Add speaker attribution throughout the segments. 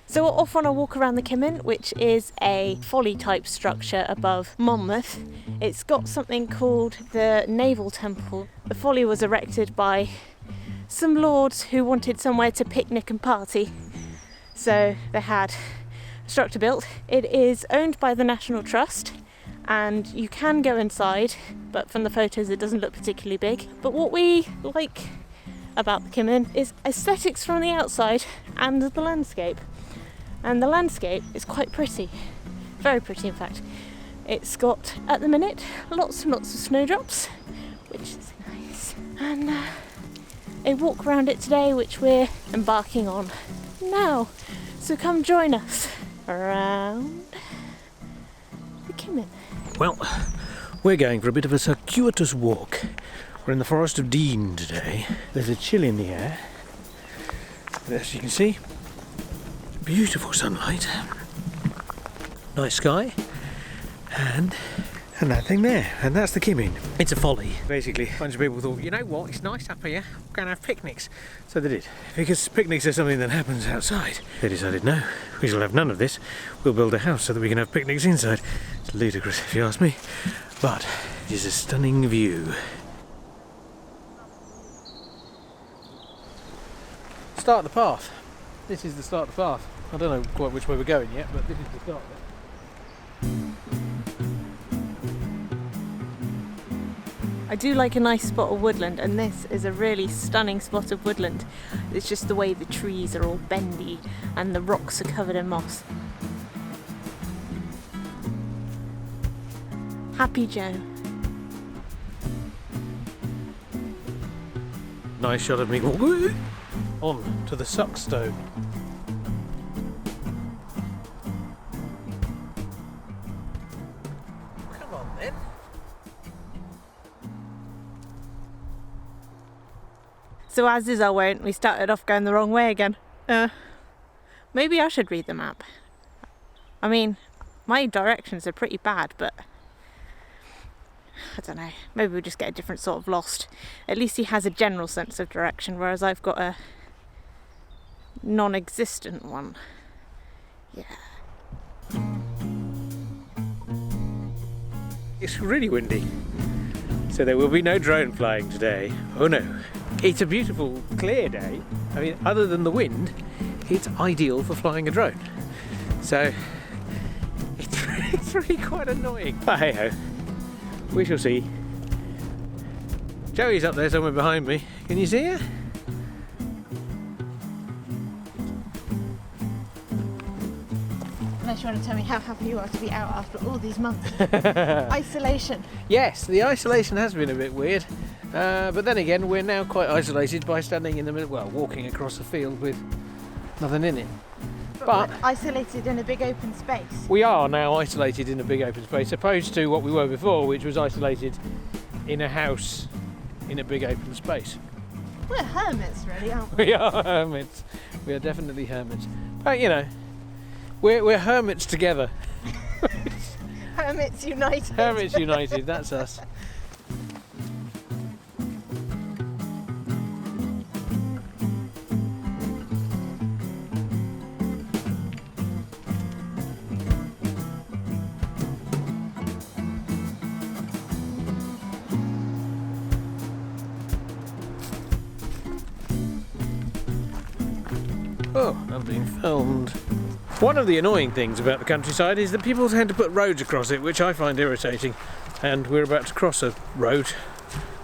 Speaker 1: So we're off on a walk around the Kymin, which is a folly type structure above Monmouth. It's got something called the Naval Temple. The folly was erected by some lords who wanted somewhere to picnic and party. So they had a structure built. It is owned by the National Trust and you can go inside, but from the photos it doesn't look particularly big. But what we like about the Kymin is aesthetics from the outside and the landscape. And the landscape is quite pretty, very pretty in fact. It's got, at the minute, lots and lots of snowdrops, which is nice. And a walk around it today, which we're embarking on now. So come join us around the Kymin.
Speaker 2: Well, we're going for a bit of a circuitous walk. We're in the Forest of Dean today. There's a chill in the air. But as you can see, beautiful sunlight, nice sky, and that thing there, and that's the Kymin. It's a folly. Basically, a bunch of people thought, you know what, it's nice up here, we're going to have picnics. So they did, because picnics are something that happens outside. They decided, no, we shall have none of this. We'll build a house so that we can have picnics inside. It's ludicrous if you ask me, but it is a stunning view. Start the path. This is the start of the path. I don't know quite which way we're going yet, but this is the start of it.
Speaker 1: I do like a nice spot of woodland, and this is a really stunning spot of woodland. It's just the way the trees are all bendy and the rocks are covered in moss. Happy Joe.
Speaker 2: Nice shot of me on to the Sunstone. Come on then.
Speaker 1: So as is our wont, we started off going the wrong way again. Maybe I should read the map. I mean, my directions are pretty bad, but I don't know, maybe we just get a different sort of lost. At least he has a general sense of direction, whereas I've got a non-existent one. Yeah.
Speaker 2: It's really windy, so there will be no drone flying today. Oh no. It's a beautiful, clear day. I mean, other than the wind, it's ideal for flying a drone. So, it's really quite annoying. But hey ho, we shall see. Joey's up there somewhere behind me. Can you see her?
Speaker 1: Unless you want to tell me how happy you are to be out after all these months. Isolation.
Speaker 2: Yes, the isolation has been a bit weird. But then again, we're now quite isolated by standing in the middle, well, walking across a field with nothing in it. But
Speaker 1: we're isolated in a big open space.
Speaker 2: We are now isolated in a big open space, opposed to what we were before, which was isolated in a house in a big open space.
Speaker 1: We're hermits, really, aren't we?
Speaker 2: We are hermits. We are definitely hermits. But you know, we're hermits together.
Speaker 1: Hermits United.
Speaker 2: Hermits United, that's us. Oh, I'm being filmed. One of the annoying things about the countryside is that people tend to put roads across it, which I find irritating. And we're about to cross a road,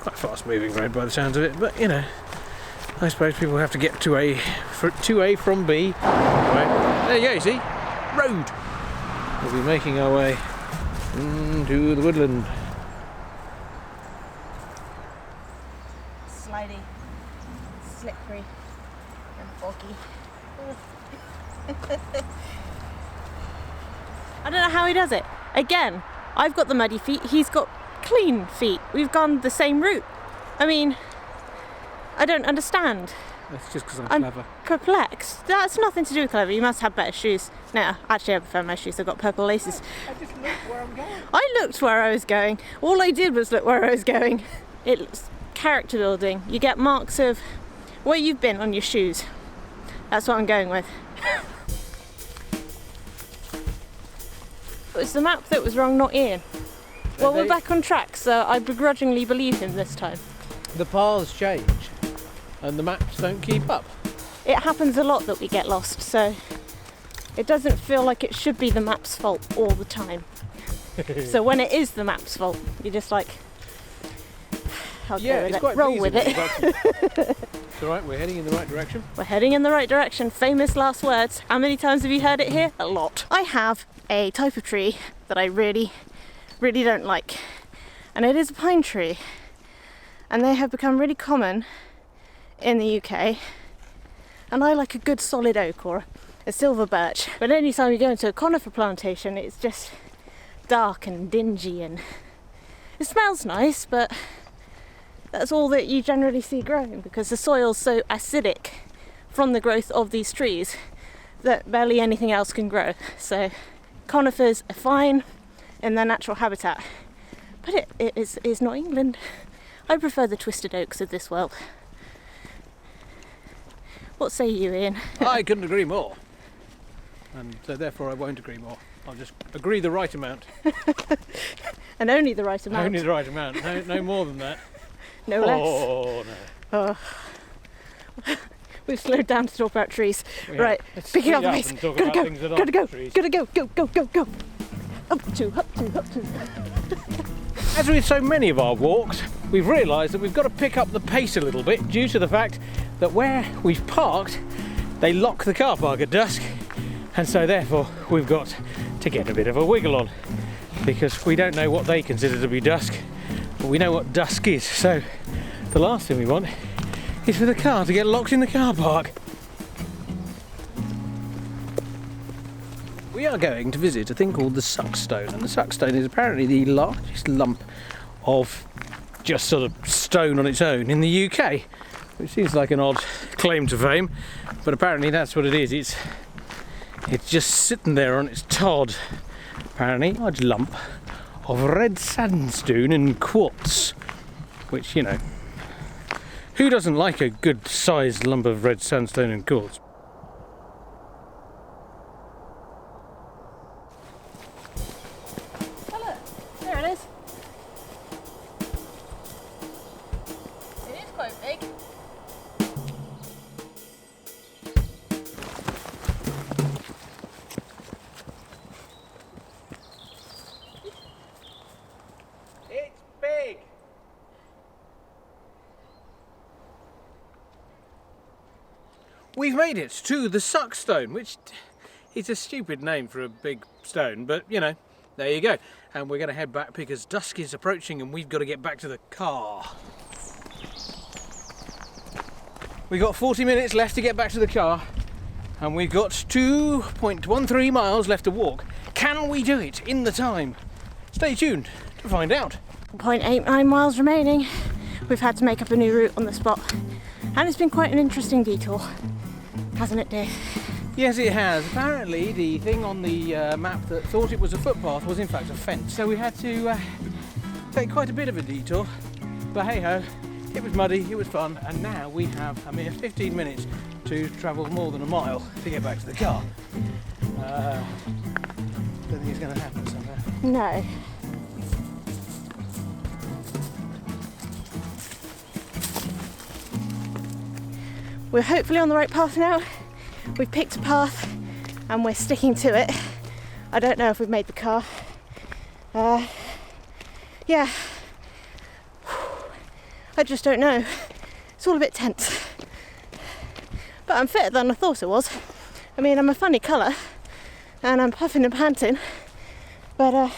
Speaker 2: quite a fast moving road by the sounds of it, but you know, I suppose people have to get to A from B. Right. There you go, you see? Road! We'll be making our way into the woodland.
Speaker 1: Slidey, slippery, and foggy. I don't know how he does it. Again, I've got the muddy feet, he's got clean feet. We've gone the same route. I mean, I don't understand.
Speaker 2: That's just because I'm clever.
Speaker 1: Perplexed. That's nothing to do with clever. You must have better shoes. No, actually I prefer my shoes. I've got purple laces.
Speaker 2: I just looked where I'm going.
Speaker 1: I looked where I was going. All I did was look where I was going. It's character building. You get marks of where you've been on your shoes. That's what I'm going with. was the map that was wrong, not Ian. Well, we're back on track, so I begrudgingly believe him this time.
Speaker 2: The paths change and the maps don't keep up.
Speaker 1: It happens a lot that we get lost, so it doesn't feel like it should be the map's fault all the time. So when it is the map's fault, you're just like,
Speaker 2: Yeah, it's quite
Speaker 1: roll with it.
Speaker 2: It's alright, we're heading in the right direction.
Speaker 1: We're heading in the right direction. Famous last words. How many times have you heard it here? A lot. I have a type of tree that I really don't like, and it is a pine tree, and they have become really common in the UK, and I like a good solid oak or a silver birch, but any time you go into a conifer plantation it's just dark and dingy, and it smells nice, but that's all that you generally see growing because the soil's so acidic from the growth of these trees that barely anything else can grow. So conifers are fine in their natural habitat, but it is not England. I prefer the twisted oaks of this world. What say you, Ian?
Speaker 2: I couldn't agree more, and so therefore I won't agree more. I'll just agree the right amount.
Speaker 1: And only the right amount.
Speaker 2: Only the right amount, no more than that.
Speaker 1: No less.
Speaker 2: Oh no.
Speaker 1: Oh. We've slowed down to talk about trees.
Speaker 2: Yeah.
Speaker 1: Right,
Speaker 2: Let's
Speaker 1: picking up
Speaker 2: speed
Speaker 1: the pace.
Speaker 2: and talk
Speaker 1: Gotta
Speaker 2: about
Speaker 1: go,
Speaker 2: things that
Speaker 1: gotta
Speaker 2: aren't
Speaker 1: go,
Speaker 2: trees.
Speaker 1: gotta go. Up to.
Speaker 2: As with so many of our walks, we've realised that we've got to pick up the pace a little bit due to the fact that where we've parked, they lock the car park at dusk, and so therefore we've got to get a bit of a wiggle on because we don't know what they consider to be dusk, but we know what dusk is. So the last thing we want is for the car to get locked in the car park. We are going to visit a thing called the Sunstone, and the Sunstone is apparently the largest lump of just sort of stone on its own in the UK, which seems like an odd claim to fame, but apparently that's what it is. It's just sitting there on its Todd. Apparently, a large lump of red sandstone and quartz, which, you know, who doesn't like a good sized lump of red sandstone and quartz?
Speaker 1: Oh look, there it is. It is quite big.
Speaker 2: It's big! We've made it to the Sunstone, which is a stupid name for a big stone, but you know, there you go. And we're going to head back because dusk is approaching and we've got to get back to the car. We've got 40 minutes left to get back to the car, and we've got 2.13 miles left to walk. Can we do it in the time? Stay tuned to find out.
Speaker 1: 0.89 miles remaining. We've had to make up a new route on the spot, and it's been quite an interesting detour, hasn't it, Dave?
Speaker 2: Yes, it has. Apparently the thing on the map that thought it was a footpath was in fact a fence, so we had to take quite a bit of a detour, but hey ho, it was muddy, it was fun, and now we have a mere 15 minutes to travel more than a mile to get back to the car. Don't think it's going to happen somehow.
Speaker 1: No. We're hopefully on the right path now. We've picked a path and we're sticking to it. I don't know if we've made the car. Yeah. I just don't know. It's all a bit tense. But I'm fitter than I thought it was. I mean, I'm a funny colour and I'm puffing and panting, but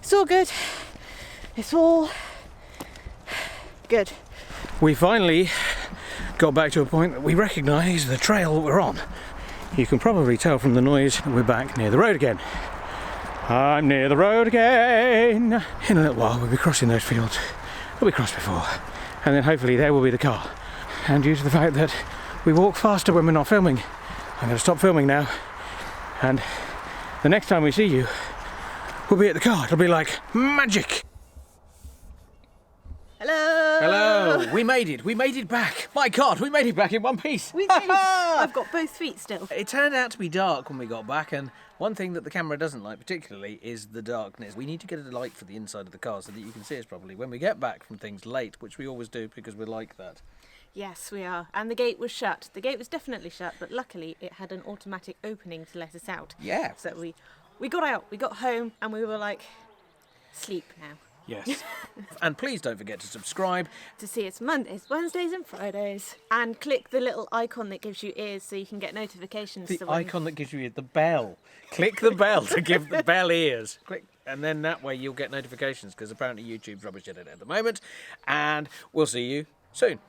Speaker 1: it's all good. It's all good.
Speaker 2: We finally got back to a point that we recognise the trail that we're on. You can probably tell from the noise that we're back near the road again. I'm near the road again. In a little while we'll be crossing those fields that we crossed before, and then hopefully there will be the car. And due to the fact that we walk faster when we're not filming, I'm going to stop filming now, and the next time we see you we'll be at the car. It'll be like magic.
Speaker 1: Hello!
Speaker 2: Hello. We made it back. My God, we made it back in one piece.
Speaker 1: We did. I've got both feet still.
Speaker 2: It turned out to be dark when we got back, and one thing that the camera doesn't like particularly is the darkness. We need to get a light for the inside of the car so that you can see us properly when we get back from things late, which we always do because we're like that.
Speaker 1: Yes, we are. And the gate was shut. The gate was definitely shut, but luckily it had an automatic opening to let us out.
Speaker 2: Yeah.
Speaker 1: So we got out, we got home, and we were like, sleep now.
Speaker 2: Yes. And please don't forget to subscribe.
Speaker 1: To see it's Mondays, Wednesdays and Fridays. And click the little icon that gives you ears so you can get notifications.
Speaker 2: The icon that gives you the bell. Click the bell to give the bell ears. Click, and then that way you'll get notifications because apparently YouTube's rubbish at it at the moment. And we'll see you soon.